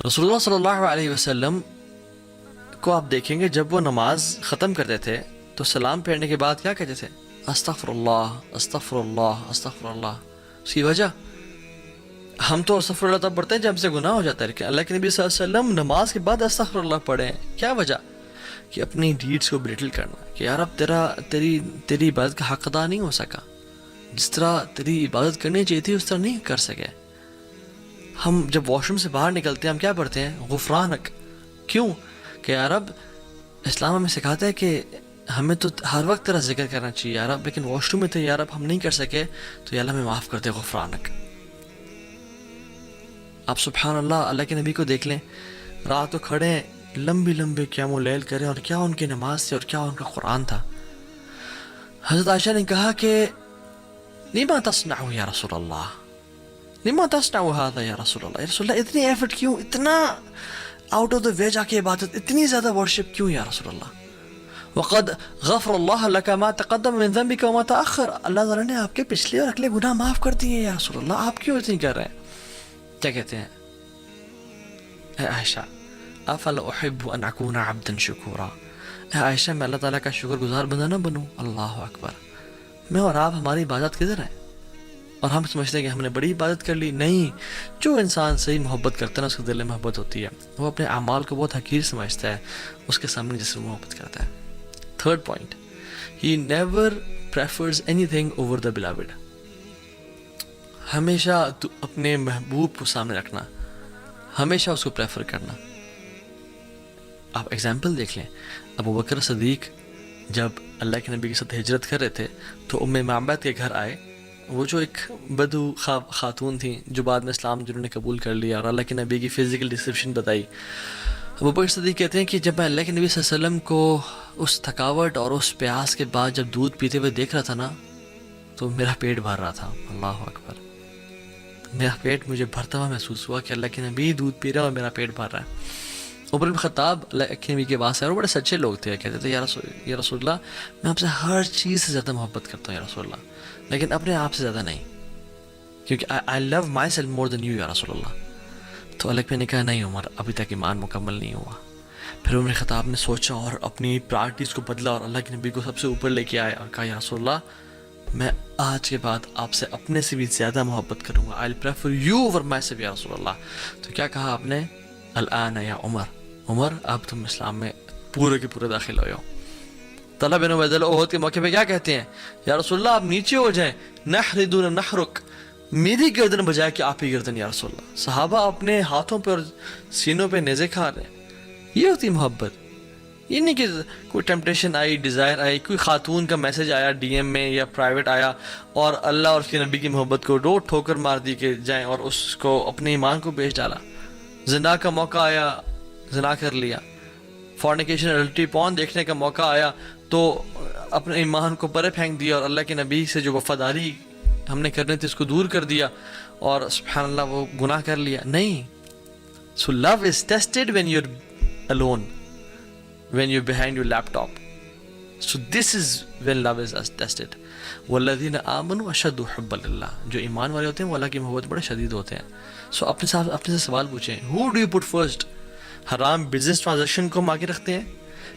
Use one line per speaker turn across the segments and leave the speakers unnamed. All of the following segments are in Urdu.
رسول اللہ صلی اللہ علیہ وسلم کو آپ دیکھیں گے جب وہ نماز ختم کرتے تھے تو سلام پھیرنے کے بعد کیا کہتے تھے؟ استغفر اللہ استغفر اللہ استغفر اللہ. اس کی وجہ ہم تو استغفر اللہ تب پڑھتے ہیں جب ہم سے گناہ ہو جاتا ہے، لیکن اللہ کے نبی صلی اللہ علیہ وسلم نماز کے بعد استغفر اللہ پڑھیں. کیا وجہ؟ کہ اپنی ڈیڈس کو بلیٹل کرنا، کہ یار اب تیری عبادت کا حق ادا نہیں ہو سکا، جس طرح تیری عبادت کرنی چاہیے تھی اس طرح نہیں کر سکے. ہم جب واش روم سے باہر نکلتے ہیں ہم کیا پڑھتے ہیں؟ غفرانک. کیوں؟ کہ یار اب اسلام ہمیں سکھاتا ہے کہ ہمیں تو ہر وقت تیرا ذکر کرنا چاہیے یار اب، لیکن واش روم میں تھے یار اب ہم نہیں کر سکے تو یا اللہ ہمیں معاف کر دے، غفرانک. آپ سبحان اللہ اللہ کے نبی کو دیکھ لیں، رات کو کھڑے ہیں، لمبی لمبی قیام اللیل کریں، اور کیا ان کی نماز تھی اور کیا ان کا قرآن تھا. حضرت عائشہ نے کہا کہ لما تصنع یا رسول اللہ، لما تصنع هذا یا رسول اللہ، یا رسول اللہ اتنی ایفرٹ کیوں، اتنا آؤٹ آف دا وے جا کے عبادت، اتنی زیادہ ورشپ کیوں یا رسول اللہ؟ وقد غفر اللہ لك ما تقدم من ذنبك وما تأخر، اللہ تعالیٰ نے آپ کے پچھلے اور اگلے گناہ معاف کر دیے یا رسول اللہ، آپ کیوں اتنی کر رہے ہیں؟ کیا کہتے ہیں؟ اے عائشہ افلا احب ان اکون عبدا شکورا، اے عائشہ میں اللہ تعالیٰ کا شکر گزار بندہ نہ بنوں؟ اللہ اکبر. میں اور آپ، ہماری عبادت کدھر ہے؟ اور ہم سمجھتے ہیں کہ ہم نے بڑی عبادت کر لی. نہیں، جو انسان صحیح محبت کرتا ہے نا اس کے دل میں محبت ہوتی ہے، وہ اپنے اعمال کو بہت حقیر سمجھتا ہے اس کے سامنے جس سے محبت کرتا ہے. Third point, he never prefers any thing over the beloved. ہمیشہ اپنے محبوب کو سامنے رکھنا، ہمیشہ اس کو پریفر کرنا. آپ ایگزامپل دیکھ لیں، ابو بکر صدیق جب اللہ کے نبی کے ساتھ ہجرت کر رہے تھے تو ام معبد کے گھر آئے. وہ جو ایک بدو خاتون تھیں جو بعد میں اسلام جنہوں نے قبول کر لیا اور اللہ کے نبی کی فزیکل ڈسکرپشن بتائی. ابو بکر صدیق کہتے ہیں کہ جب میں اللہ کے نبی صلی اللہ علیہ وسلم کو اس تھکاوٹ اور اس پیاس کے بعد جب دودھ پیتے ہوئے دیکھ رہا تھا نا تو میرا پیٹ بھر رہا تھا. اللہ اکبر. میرا پیٹ مجھے بھرتا ہوا محسوس ہوا کہ اللہ کے نبی دودھ پی رہا ہے اور میرا پیٹ بھر رہا ہے. عمر بن خطاب اللہ کے نبی کے پاس ہے اور بڑے سچے لوگ تھے، کہتے تھے یا رسول اللہ میں آپ سے ہر چیز سے زیادہ محبت کرتا ہوں یا رسول اللہ، لیکن اپنے آپ سے زیادہ نہیں، کیونکہ I love myself more than you یا رسول اللہ. تو اللہ نے کہا نہیں عمر، ابھی تک ایمان مکمل نہیں ہوا. پھر عمر خطاب نے سوچا اور اپنی پرائرٹیز کو بدلا اور اللہ کے نبی کو سب سے اوپر لے کے آیا اور کہا یا رسول اللہ میں آج کے بعد آپ سے اپنے سے بھی زیادہ محبت کروں گا. I'll prefer you over myself یا رسول اللہ. تو کیا کہا آپ نے؟ الآن یا عمر اب تم اسلام میں پورے کے پورے داخل ہو. طلحہ بن عبید اللہ احد کے موقع پہ کیا کہتے ہیں؟ یا رسول اللہ آپ نیچے ہو جائیں، نحر دون نحرک، میری گردن بجائے کہ آپ ہی گردن یا رسول اللہ. صحابہ اپنے ہاتھوں پہ اور سینوں پہ نیزے کھا رہے ہیں. یہ ہوتی محبت. یہ نہیں کہ کوئی ٹیمپٹیشن آئی، ڈیزائر آئی، کوئی خاتون کا میسج آیا ڈی ایم میں یا پرائیویٹ آیا اور اللہ اور اس کے نبی کی محبت کو ڈور ٹھوکر مار دی کہ جائیں اور اس کو اپنے ایمان کو بیچ ڈالا. زنا کا موقع آیا، زنا کر لیا. فورنیکیشن الٹی پون دیکھنے کا موقع آیا تو اپنے ایمان کو پرے پھینک دیا اور اللہ کے نبی سے جو وفاداری ہم نے کرنی تھی اس کو دور کر دیا اور سبحان اللہ وہ گناہ کر لیا. نہیں. So love is tested when you're alone, when you're behind your laptop. So this is when love is tested. والذین آمنوا اشد حبا للہ، جو ایمان والے ہوتے ہیں وہ اللہ کی محبت بڑے شدید ہوتے ہیں. سو اپنے سے سوال پوچھیں، who do you put first؟ حرام بزنس ٹرانزیکشن کو ہم آگے رکھتے ہیں،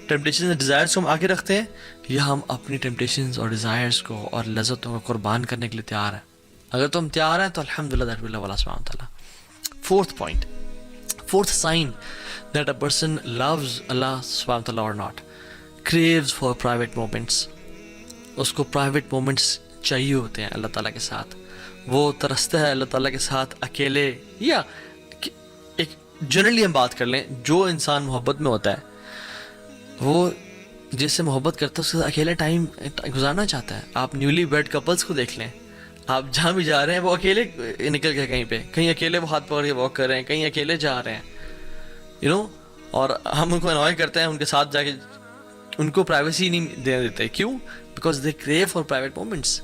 ٹیمپٹیشن ڈیزائرس کو ہم آگے رکھتے ہیں، یا ہم اپنی ٹیمپٹیشنز اور ڈیزائرس کو اور لذتوں کو قربان کرنے کے لیے تیار ہیں؟ اگر تم تیار ہیں تو الحمدللہ دیٹ ول اللہ سبحانہ وتعالیٰ. Fourth point, fourth sign that a person loves Allah subhanahu wa ta'ala or not، craves for private moments. اس کو private moments چاہیے ہوتے ہیں اللہ تعالیٰ کے ساتھ. وہ ترستا ہے اللہ تعالیٰ کے ساتھ اکیلے، یا ایک جنرلی ہم بات کر لیں جو انسان محبت میں ہوتا ہے وہ جس سے محبت کرتا ہے اس کے ساتھ اکیلے ٹائم گزارنا چاہتا ہے. آپ نیولی ویڈ کپلس کو دیکھ لیں، آپ جہاں بھی جا رہے ہیں وہ اکیلے نکل گئے کہیں پہ، کہیں اکیلے وہ ہاتھ پکڑ کے واک کر رہے ہیں، کہیں اکیلے جا رہے ہیں اور ہم ان کو انوائے کرتے ہیں ان کے ساتھ جا کے، ان کو پرائیویسی نہیں دینے دیتے. کیوں؟ Because they crew for private moments.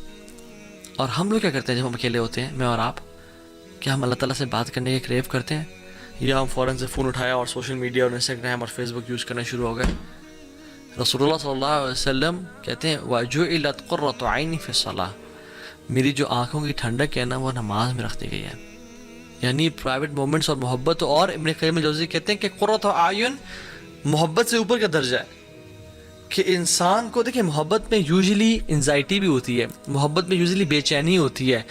اور ہم لوگ کیا کرتے ہیں جب ہم اکیلے ہوتے ہیں، میں اور آپ، کیا ہم اللہ تعالیٰ سے بات کرنے کے کریو کرتے ہیں، یا ہم فوراً سے فون اٹھایا اور سوشل میڈیا اور انسٹاگرام اور فیس بک یوز کرنا شروع ہو گئے؟ رسول اللہ صلی اللہ علیہ وسلم کہتے ہیں وَجُعِلَتْ قُرَّةُ عَيْنِي فِي الصَّلَاةِ، میری جو آنکھوں کی ٹھنڈک ہے نا وہ نماز میں رکھ دی گئی ہے. یعنی پرائیویٹ مومنٹس اور محبت. اور ابن قیم الجوزی کہتے ہیں کہ قرۃ اعین محبت سے اوپر کا درجہ ہے. کہ انسان کو دیکھیں محبت میں یوزلی انزائٹی بھی ہوتی ہے, محبت میں یوزلی بے چینی ہوتی ہے,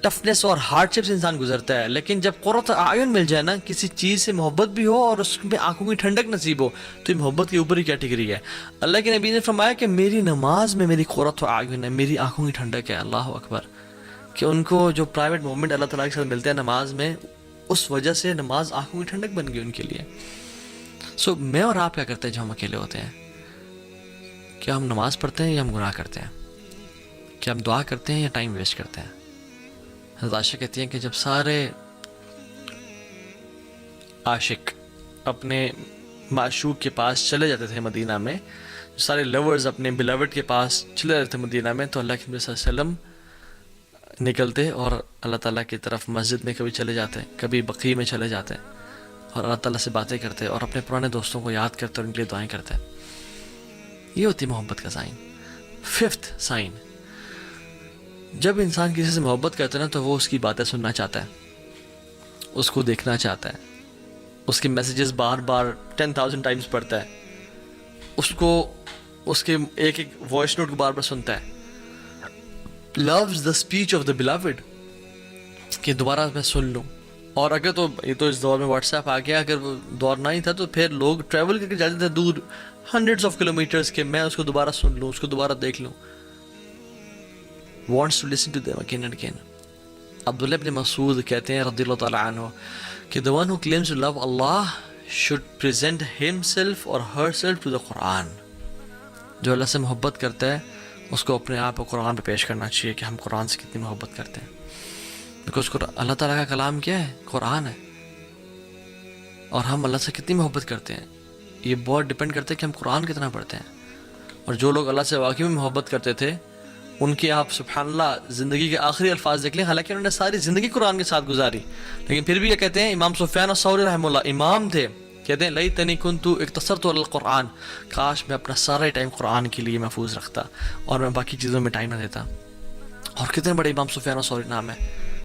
ٹفنس اور ہارڈ شپ سے انسان گزرتا ہے. لیکن جب قرۃ اعین مل جائے نا, کسی چیز سے محبت بھی ہو اور اس میں آنکھوں کی ٹھنڈک نصیب ہو, تو یہ محبت کے اوپر ہی کیٹیگری ہے. اللہ کے نبی نے فرمایا کہ میری نماز میں میری قرۃ اعین ہے, میری آنکھوں کی ٹھنڈک ہے. اللہ اکبر. کہ ان کو جو پرائیویٹ مومنٹ اللہ تعالیٰ کے ساتھ ملتے ہیں نماز میں, اس وجہ سے نماز آنکھوں کی ٹھنڈک بن گئی ان کے لیے. سو میں اور آپ کیا کرتے ہیں جب ہم اکیلے ہوتے ہیں؟ کیا ہم نماز پڑھتے ہیں یا ہم گناہ کرتے ہیں؟ کیا ہم دعا کرتے ہیں یا ٹائم ویسٹ کرتے ہیں؟ حضرت عائشہ کہتی ہیں کہ جب سارے عاشق اپنے معشوق کے پاس چلے جاتے تھے مدینہ میں, سارے لورز اپنے بلاوڈ کے پاس چلے جاتے تھے مدینہ میں, تو اللہ کے نبی صلی اللہ علیہ وسلم نکلتے اور اللہ تعالیٰ کی طرف مسجد میں کبھی چلے جاتے, کبھی بقیع میں چلے جاتے, اور اللہ تعالیٰ سے باتیں کرتے اور اپنے پرانے دوستوں کو یاد کرتے اور ان کے لیے دعائیں کرتے. یہ ہوتی محبت کا سائن. 5th سائن, جب انسان کسی سے محبت کرتا ہے نا, تو وہ اس کی باتیں سننا چاہتا ہے, اس کو دیکھنا چاہتا ہے, اس کے میسیجز بار بار 10,000 ٹائمز پڑھتا ہے, اس کو اس کے ایک ایک وائس نوٹ کو بار بار سنتا ہے. loves the speech of the beloved, کہ دوبارہ میں سن لوں. اور اگر تو یہ تو اس دور میں واٹس ایپ آ گیا, اگر وہ دور نہ ہی تھا تو پھر لوگ ٹریول کر کے جاتے تھے دور ہنڈریڈس آف کلومیٹرز کے, میں اس کو دوبارہ سن لوں, اس کو دوبارہ دیکھ لوں. wants to listen to them again and again. عبداللہ ابن مسعود کہتے ہیں رضی اللہ تعالیٰ عنہ کہ the one who claims to love Allah should present himself or herself to the Quran. جو اللہ سے محبت کرتا ہے اس کو اپنے آپ کو قرآن پہ پیش کرنا چاہیے کہ ہم قرآن سے کتنی محبت کرتے ہیں. بیکاز اللہ تعالیٰ کا کلام کیا ہے؟ قرآن ہے. اور ہم اللہ سے کتنی محبت کرتے ہیں یہ بہت ڈپینڈ کرتا ہے کہ ہم قرآن کتنا پڑھتے ہیں. اور جو لوگ اللہ سے واقعی میں محبت کرتے تھے ان کی آپ سبحان اللہ زندگی کے آخری الفاظ دیکھ لیں, حالانکہ انہوں نے ساری زندگی قرآن کے ساتھ گزاری, لیکن پھر بھی یہ کہتے ہیں, امام سفیان الثوری رحمہ اللہ امام تھے, کہتے ہیں لیتنی کنت اقتصرت علی القرآن, کاش میں اپنا سارا ٹائم قرآن کے لیے محفوظ رکھتا اور میں باقی چیزوں میں ٹائم نہ دیتا. اور کتنے بڑے امام سفیان الثوری نام ہے.